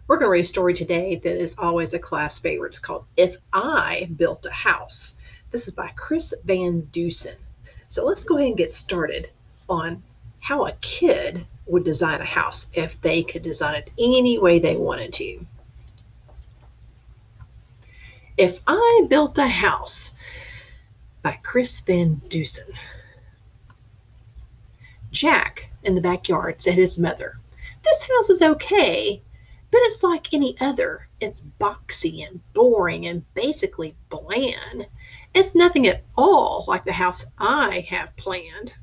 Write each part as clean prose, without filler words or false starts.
We're going to read a story today that is always a class favorite. It's called If I Built a House. This is by Chris Van Dusen. So let's go ahead and get started on how a kid would design a house if they could design it any way they wanted to. If I Built a House by Chris Van Dusen. Jack, in the backyard, said to his mother, "This house is okay, but it's like any other. It's boxy and boring and basically bland. It's nothing at all like the house I have planned.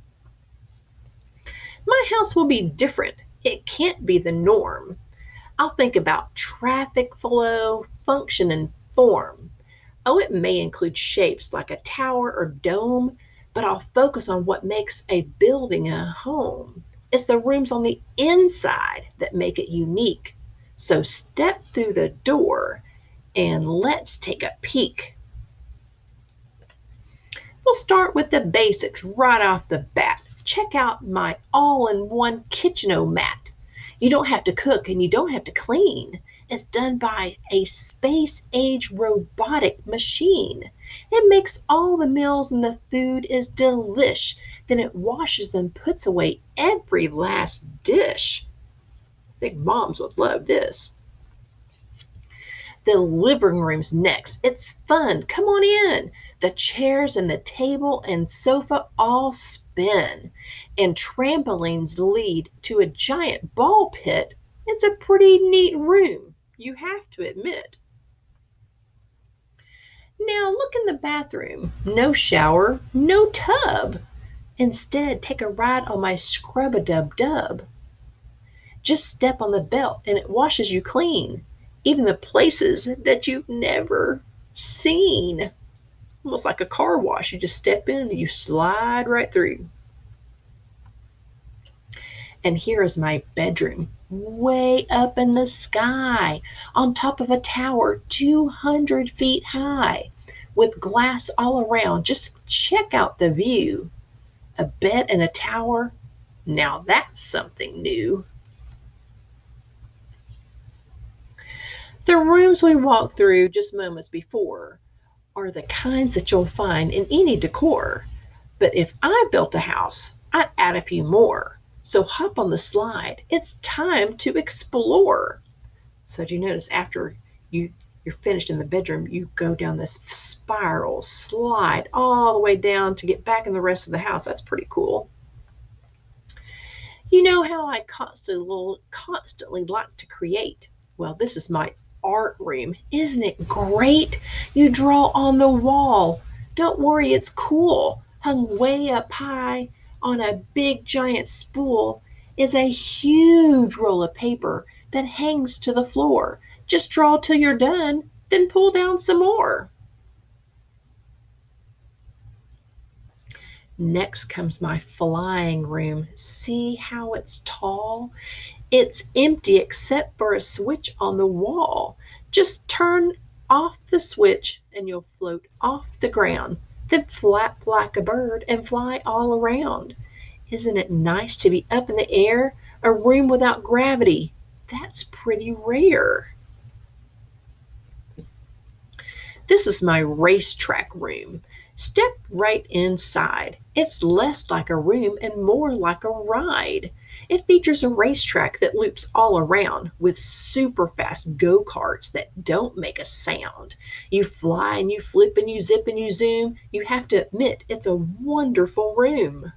My house will be different. It can't be the norm. I'll think about traffic flow, function, and form. Oh, it may include shapes like a tower or dome, but I'll focus on what makes a building a home. It's the rooms on the inside that make it unique. So step through the door and let's take a peek. We'll start with the basics right off the bat. Check out my all-in-one Kitchen-O-Mat. You don't have to cook and you don't have to clean. It's done by a space-age robotic machine. It makes all the meals and the food is delish. Then it washes and puts away every last dish. Big moms would love this. The living room's next. It's fun. Come on in. The chairs and the table and sofa all spin, and trampolines lead to a giant ball pit. It's a pretty neat room, you have to admit. Now look in the bathroom. No shower, no tub. Instead, take a ride on my Scrub-A-Dub-Dub. Just step on the belt and it washes you clean, even the places that you've never seen. Almost like a car wash. You just step in and you slide right through. And here is my bedroom, way up in the sky, on top of a tower 200 feet high, with glass all around. Just check out the view. A bed in a tower, now that's something new. The rooms we walked through just moments before are the kinds that you'll find in any decor. But if I built a house, I'd add a few more. So hop on the slide. It's time to explore. So do you notice after you're finished in the bedroom, you go down this spiral slide all the way down to get back in the rest of the house. That's pretty cool. You know how I constantly like to create? Well, this is my art room. Isn't it great? You draw on the wall. Don't worry, it's cool. Hung way up high on a big giant spool is a huge roll of paper that hangs to the floor. Just draw till you're done, then pull down some more. Next comes my flying room. See how it's tall? It's empty except for a switch on the wall. Just turn off the switch and you'll float off the ground, then flap like a bird and fly all around. Isn't it nice to be up in the air? A room without gravity. That's pretty rare. This is my racetrack room. Step right inside. It's less like a room and more like a ride. It features a racetrack that loops all around with super fast go-karts that don't make a sound. You fly and you flip and you zip and you zoom. You have to admit, it's a wonderful room.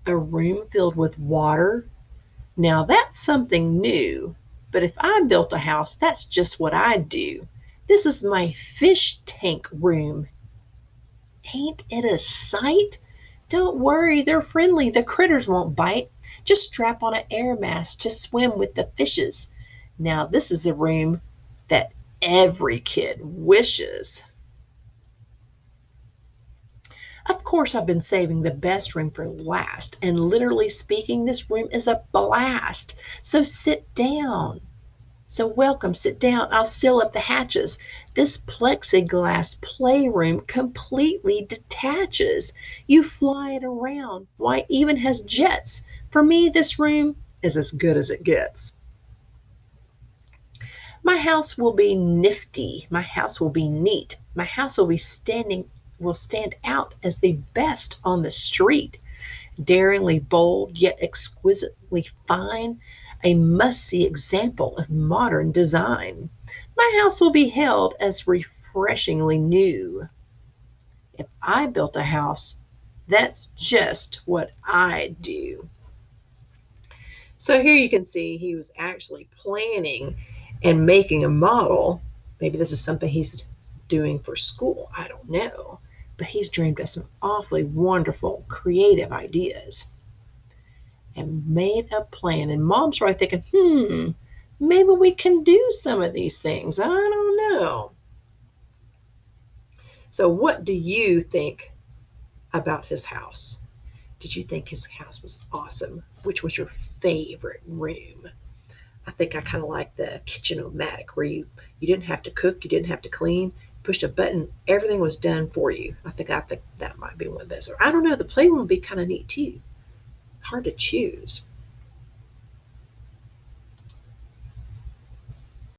A room filled with water. Now that's something new. But if I built a house, that's just what I'd do. This is my fish tank room. Ain't it a sight? Don't worry, they're friendly. The critters won't bite. Just strap on an air mask to swim with the fishes. Now this is a room that every kid wishes. Of course, I've been saving the best room for last, and literally speaking, this room is a blast. So sit down. So welcome, sit down. I'll seal up the hatches. This plexiglass playroom completely detaches. You fly it around. Why, even has jets. For me, this room is as good as it gets. My house will be nifty. My house will be neat. My house will stand out as the best on the street. Daringly bold, yet exquisitely fine, a must-see example of modern design. My house will be held as refreshingly new. If I built a house, that's just what I'd do. So here you can see he was actually planning and making a model. Maybe this is something he's doing for school. I don't know. But he's dreamed of some awfully wonderful, creative ideas and made a plan. And mom's right thinking, maybe we can do some of these things. I don't know. So what do you think about his house? Did you think his house was awesome? Which was your favorite room? I think I kind of like the kitchen-o-matic where you didn't have to cook, you didn't have to clean, pushed a button, everything was done for you. I think that might be one of those. Or I don't know, the playroom would be kind of neat too. Hard to choose.